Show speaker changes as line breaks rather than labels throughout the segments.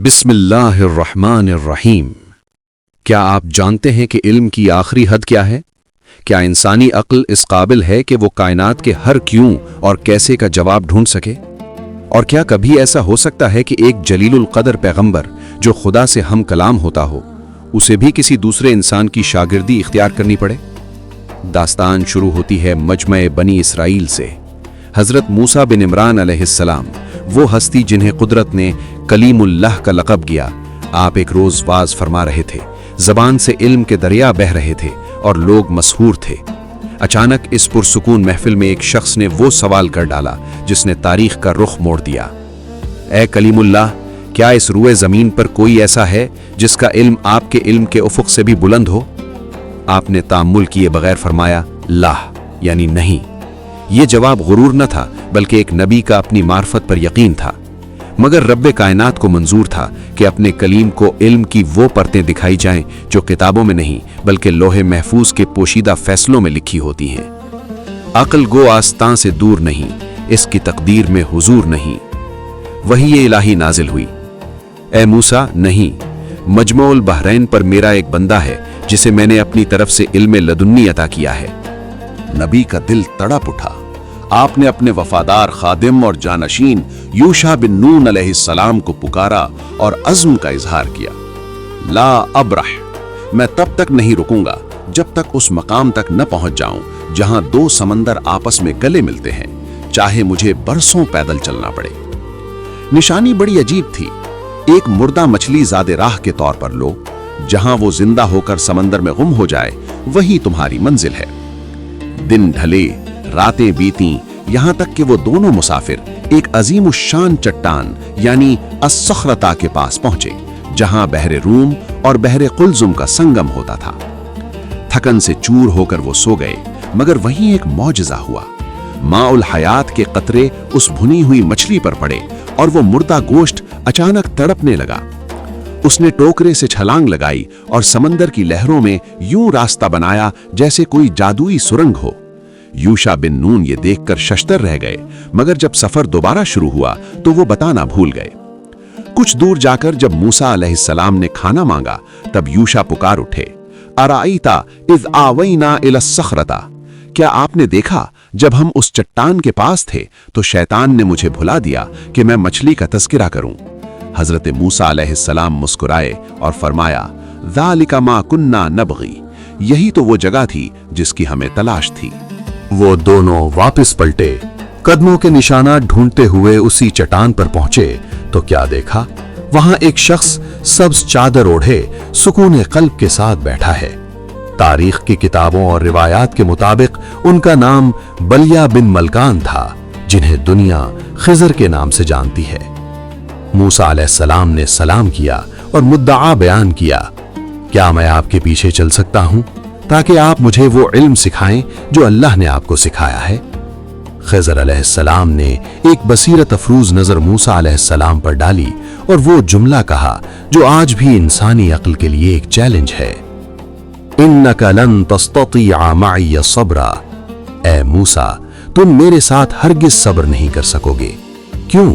بسم اللہ الرحمن الرحیم۔ کیا آپ جانتے ہیں کہ علم کی آخری حد کیا ہے؟ کیا انسانی عقل اس قابل ہے کہ وہ کائنات کے ہر کیوں اور کیسے کا جواب ڈھونڈ سکے؟ اور کیا کبھی ایسا ہو سکتا ہے کہ ایک جلیل القدر پیغمبر جو خدا سے ہم کلام ہوتا ہو، اسے بھی کسی دوسرے انسان کی شاگردی اختیار کرنی پڑے؟ داستان شروع ہوتی ہے مجمع بنی اسرائیل سے۔ حضرت موسیٰ بن عمران علیہ السلام، وہ ہستی جنہیں قدرت نے کلیم اللہ کا لقب دیا، آپ ایک روز واز فرما رہے تھے، زبان سے علم کے دریا بہہ رہے تھے اور لوگ مسحور تھے۔ اچانک اس پرسکون محفل میں ایک شخص نے وہ سوال کر ڈالا جس نے تاریخ کا رخ موڑ دیا۔ اے کلیم اللہ، کیا اس روئے زمین پر کوئی ایسا ہے جس کا علم آپ کے علم کے افق سے بھی بلند ہو؟ آپ نے تأمل کیے بغیر فرمایا، لا، یعنی نہیں۔ یہ جواب غرور نہ تھا، بلکہ ایک نبی کا اپنی معرفت پر یقین تھا۔ مگر رب کائنات کو منظور تھا کہ اپنے کلیم کو علم کی وہ پرتیں دکھائی جائیں جو کتابوں میں نہیں بلکہ لوح محفوظ کے پوشیدہ فیصلوں میں لکھی ہوتی ہیں۔ عقل گو آستاں سے دور نہیں، اس کی تقدیر میں حضور نہیں۔ وحی الہی نازل ہوئی، اے موسیٰ، نہیں، مجمع البحرین پر میرا ایک بندہ ہے جسے میں نے اپنی طرف سے علم لدنی عطا کیا ہے۔ نبی کا دل تڑپ اٹھا۔ آپ نے اپنے وفادار خادم اور جانشین یوشع بن نون علیہ السلام کو پکارا اور عزم کا اظہار کیا۔ لا ابرح، میں تب تک نہیں رکوں گا جب تک اس مقام تک نہ پہنچ جاؤں جہاں دو سمندر آپس میں گلے ملتے ہیں، چاہے مجھے برسوں پیدل چلنا پڑے۔ نشانی بڑی عجیب تھی، ایک مردہ مچھلی زاد راہ کے طور پر لو، جہاں وہ زندہ ہو کر سمندر میں گم ہو جائے وہی تمہاری منزل ہے۔ دن ڈھلے، راتیں بیتیں، یہاں تک کہ وہ دونوں مسافر ایک عظیم الشان چٹان یعنی الصخرۃ کے پاس پہنچے، جہاں بحر روم اور بحر قلزم کا سنگم ہوتا تھا۔ تھکن سے چور ہو کر وہ سو گئے، مگر وہیں ایک معجزہ ہوا۔ ماء الحیات کے قطرے اس بھنی ہوئی مچھلی پر پڑے اور وہ مردہ گوشت اچانک تڑپنے لگا۔ اس نے ٹوکرے سے چھلانگ لگائی اور سمندر کی لہروں میں یوں راستہ بنایا جیسے کوئی جادوئی سرنگ ہو۔ یوشع بن نون یہ دیکھ کر ششدر رہ گئے، مگر جب سفر دوبارہ شروع ہوا تو وہ بتانا بھول گئے۔ کچھ دور جا کر جب موسیٰ علیہ السلام نے کھانا مانگا، تب یوشع پکار اٹھے، ارأیت اذ آوینا الی الصخرۃ، کیا آپ نے دیکھا جب ہم اس چٹان کے پاس تھے تو شیطان نے مجھے بھلا دیا کہ میں مچھلی کا تذکرہ کروں۔ حضرت موسیٰ علیہ السلام مسکرائے اور فرمایا، ذالک ما کننا نبغی، یہی تو وہ جگہ تھی جس کی ہمیں تلاش تھی۔ وہ دونوں واپس پلٹے، قدموں کے نشانات ڈھونڈتے ہوئے اسی چٹان پر پہنچے تو کیا دیکھا، وہاں ایک شخص سبز چادر اوڑھے سکون قلب کے ساتھ بیٹھا ہے۔ تاریخ کی کتابوں اور روایات کے مطابق ان کا نام بلیہ بن ملکان تھا، جنہیں دنیا خضر کے نام سے جانتی ہے۔ موسیٰ علیہ السلام نے سلام کیا اور مدعا بیان کیا، کیا میں آپ کے پیچھے چل سکتا ہوں تاکہ آپ مجھے وہ علم سکھائیں جو اللہ نے آپ کو سکھایا ہے؟ خضر علیہ السلام نے ایک بصیرت افروز نظر موسیٰ علیہ السلام پر ڈالی اور وہ جملہ کہا جو آج بھی انسانی عقل کے لیے ایک چیلنج ہے، اِنَّكَ لَن تَسْتَطِيعَ مَعِيَ صَبْرًا، اے موسیٰ، تم میرے ساتھ ہرگز صبر نہیں کر سکو گے۔ کیوں؟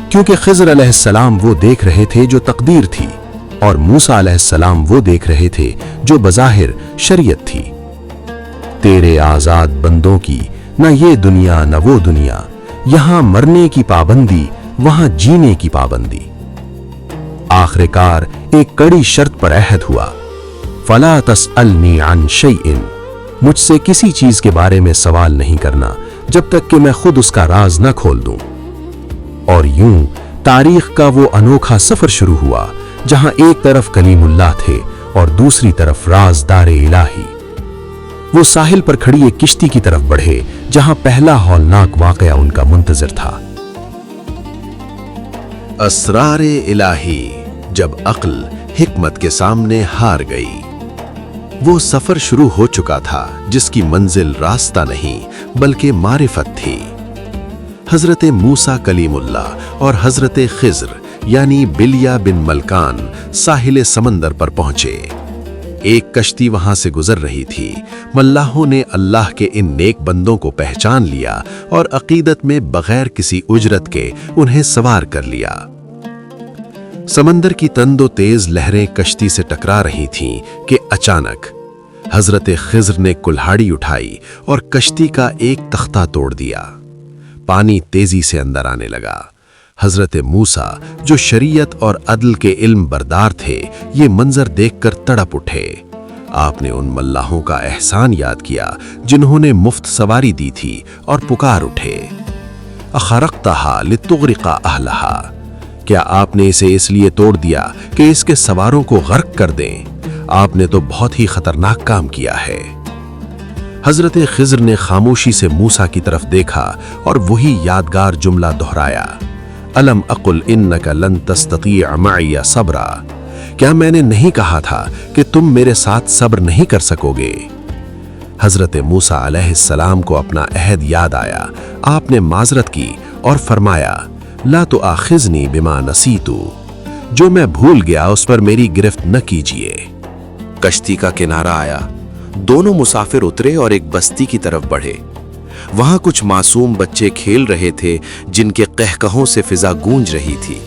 کیونکہ خضر علیہ السلام وہ دیکھ رہے تھے جو تقدیر تھی، اور موسیٰ علیہ السلام وہ دیکھ رہے تھے جو بظاہر شریعت تھی۔ تیرے آزاد بندوں کی نہ یہ دنیا نہ وہ دنیا، یہاں مرنے کی پابندی وہاں جینے کی پابندی۔ آخر کار ایک کڑی شرط پر عہد ہوا، فلا تسألنی عن شیء، مجھ سے کسی چیز کے بارے میں سوال نہیں کرنا جب تک کہ میں خود اس کا راز نہ کھول دوں۔ اور یوں تاریخ کا وہ انوکھا سفر شروع ہوا جہاں ایک طرف کلیم اللہ تھے اور دوسری طرف رازدار الہی۔ وہ ساحل پر کھڑی ایک کشتی کی طرف بڑھے جہاں پہلا ہولناک واقعہ ان کا منتظر تھا۔ اسرار الہی، جب عقل حکمت کے سامنے ہار گئی۔ وہ سفر شروع ہو چکا تھا جس کی منزل راستہ نہیں بلکہ معرفت تھی۔ حضرت موسیٰ کلیم اللہ اور حضرت خضر یعنی بلیہ بن ملکان ساحل سمندر پر پہنچے۔ ایک کشتی وہاں سے گزر رہی تھی، ملاحوں نے اللہ کے ان نیک بندوں کو پہچان لیا اور عقیدت میں بغیر کسی اجرت کے انہیں سوار کر لیا۔
समंदर की तंदो तेज लहरें कश्ती से टकरा रही थीं कि अचानक हजरत खिज्र ने कुल्हाड़ी उठाई और कश्ती का एक तख्ता तोड़ दिया। पानी तेजी से अंदर आने लगा। हजरत मूसा, जो शरीयत और अदल के इल्म बरदार थे, ये मंजर देखकर तड़प उठे। आपने उन मल्लाहों का एहसान याद किया जिन्होंने मुफ्त सवारी दी थी और पुकार उठे, अखरक्तहा लितुग़रिक़ा अहलहा, क्या आपने इसे इसलिए तोड़ दिया कि इसके सवारों को गर्क कर दें? आपने तो बहुत ही खतरनाक काम किया है। हजरत खिज्र ने खामोशी से मूसा की तरफ देखा और वही यादगार जुमला दोहराया, अलम अकुल इन्नका लन तस्ततीअ मइया सब्रा, क्या मैंने नहीं कहा था कि तुम मेरे साथ सब्र नहीं कर सकोगे? हजरत मूसा अलैहिस्सलाम को अपना अहद याद आया। आपने माजरत की और फरमाया, ला तो आखिजनी बिमा नसीतु, जो मैं भूल गया उस पर मेरी गिरफ्त न कीजिए।
कश्ती का किनारा आया। दोनों मुसाफिर उतरे और एक बस्ती की तरफ बढ़े। वहां कुछ मासूम बच्चे खेल रहे थे जिनके कहकहों से फिजा गूंज रही थी।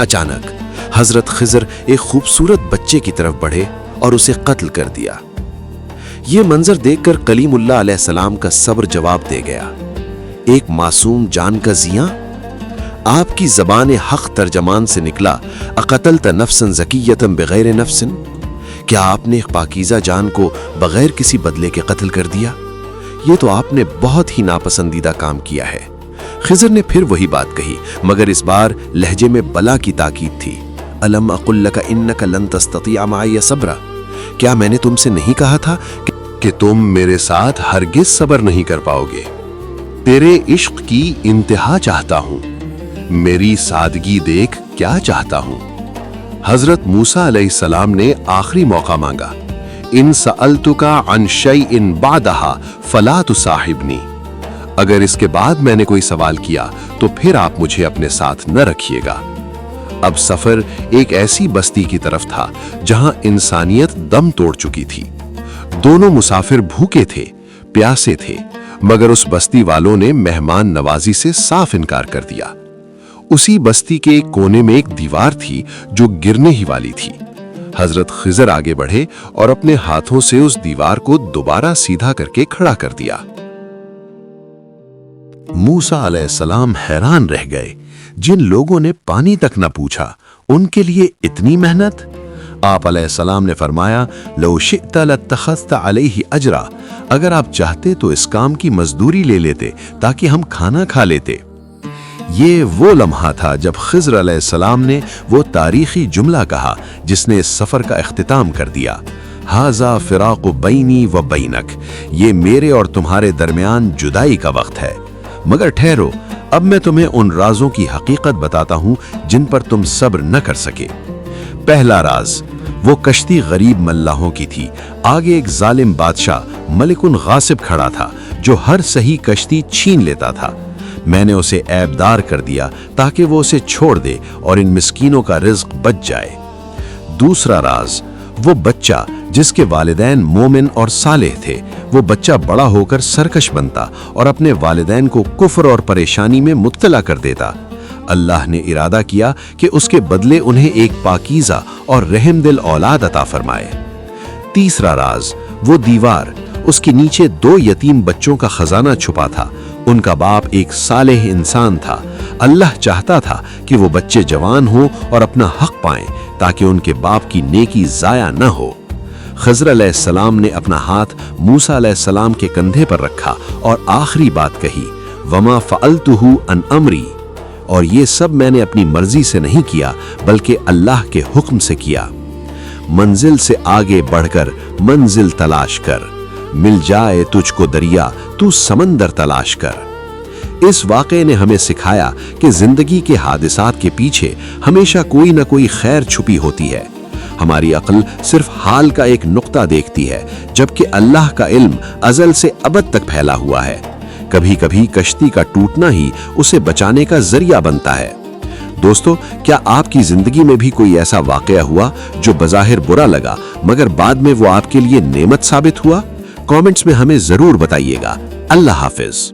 अचानक हजरत खिज्र एक खूबसूरत बच्चे की तरफ बढ़े और उसे कत्ल कर दिया। ये मंजर देखकर कलीमुल्लाह अलैहिस्सलाम का सब्र जवाब दे गया, एक मासूम जान का जिया? आपकी ज़बान हक तर्जमान से निकला, अक़तलत नफ्सन ज़किय्यतन बिग़ैर नफ्सिन, क्या आपने एक पाकीज़ा जान को बगैर किसी बदले के कत्ल कर दिया? ये तो आपने बहुत ही नापसंदीदा काम किया है। खिज़र ने फिर वही बात कही, मगर इस बार लहजे में बला की ताकीद थी। अलम अक़ुल लका इन्नका लन तस्ततीअ मइया सब्रा, क्या मैंने तुमसे नहीं कहा था कि तुम मेरे साथ हरगिज सब्र नहीं कर पाओगे? तेरे इश्क की इंतहा चाहता हूं, मेरी सादगी देख क्या चाहता हूं। हजरत मूसा अलैहिस्सलाम ने आखिरी मौका मांगा, इन सअलतुका अन शैइन बादहा फला तुसाहिबनी, अगर इसके बाद मैंने कोई सवाल किया तो फिर आप मुझे अपने साथ न रखिएगा। अब सफर एक ऐसी बस्ती की तरफ था जहां इंसानियत दम तोड़ चुकी थी। दोनों मुसाफिर भूखे थे, प्यासे थे, मगर उस बस्ती वालों ने मेहमान नवाजी से साफ इनकार कर दिया। उसी बस्ती के एक कोने में एक दीवार थी जो गिरने ही वाली थी। हजरत खिज्र आगे बढ़े और अपने हाथों से उस दीवार को दोबारा सीधा करके खड़ा कर दिया। मूसा अलैहिस्सलाम हैरान रह गए। जिन लोगों ने पानी तक न पूछा, उनके लिए इतनी मेहनत? आप अलैहिस्सलाम ने फरमाया, लौ शिअत लत्तखज़त अलैहि अजरा, अगर आप चाहते तो इस काम की मजदूरी ले लेते ताकि हम खाना खा लेते। ये वो लम्हा था जब खिज्र अलैहिस्सलाम ने वो तारीखी जुमला कहा जिसने इस सफर का इख्तिताम कर दिया, हाज़ा फिराक़ु बैनी व बैनक, ये मेरे और तुम्हारे दरमियान जुदाई का वक्त है। मगर ठहरो, अब मैं तुम्हें उन राजों की हकीकत बताता हूं जिन पर तुम सब्र न कर सके। पहला राज, वो कश्ती गरीब मल्लाहों की थी। आगे एक जालिम बादशाह मलिकुन गासिब खड़ा था जो हर सही कश्ती छीन लेता था। मैंने उसे ऐबदार कर दिया ताकि वो उसे छोड़ दे और इन मिस्कीनों का रिज्क बच जाए। दूसरा राज, वो बच्चा जिसके वालिदैन मोमिन और सालेह थे, वो बच्चा बड़ा होकर सरकश बनता और अपने वालिदैन को कुफ्र और परेशानी में मुब्तला कर देता। अल्लाह ने इरादा किया कि उसके बदले उन्हें एक पाकीज़ा और रहमदिल औलाद अता फरमाए। तीसरा राज, वो दीवार, उसके नीचे 2 यतीम बच्चों का खजाना छुपा था। उनका बाप एक सालेह इंसान था। अल्लाह चाहता था कि वो बच्चे जवान हों और अपना हक पाएं ताकि उनके बाप की नेकी जाया न हो। खिज्र अलैहिस्सलाम ने अपना हाथ मूसा अलैहिस्सलाम के कंधे पर रखा और आखिरी बात कही, वमा फ़अलतुहु अन अमरी, और ये सब मैंने अपनी मर्जी से नहीं किया बल्कि अल्लाह के हुक्म से किया। मंजिल से आगे बढ़कर मंजिल तलाश कर, मिल जाए तुझको दरिया तू समंदर तलाश कर। इस वाक़े ने हमें सिखाया कि जिंदगी के हादिसात के पीछे हमेशा कोई न कोई खैर छुपी होती है। हमारी अक्ल सिर्फ हाल का एक नुक्ता देखती है, जबकि अल्लाह का इल्म अज़ल से अबद तक फैला हुआ है। कभी कभी कश्ती का टूटना ही उसे बचाने का जरिया बनता है। दोस्तों, क्या आपकी जिंदगी में भी कोई ऐसा वाक़या हुआ जो बज़ाहिर बुरा लगा मगर बाद में वो आपके लिए नेमत साबित हुआ? कमेंट्स में हमें जरूर बताइएगा। अल्लाह हाफिज।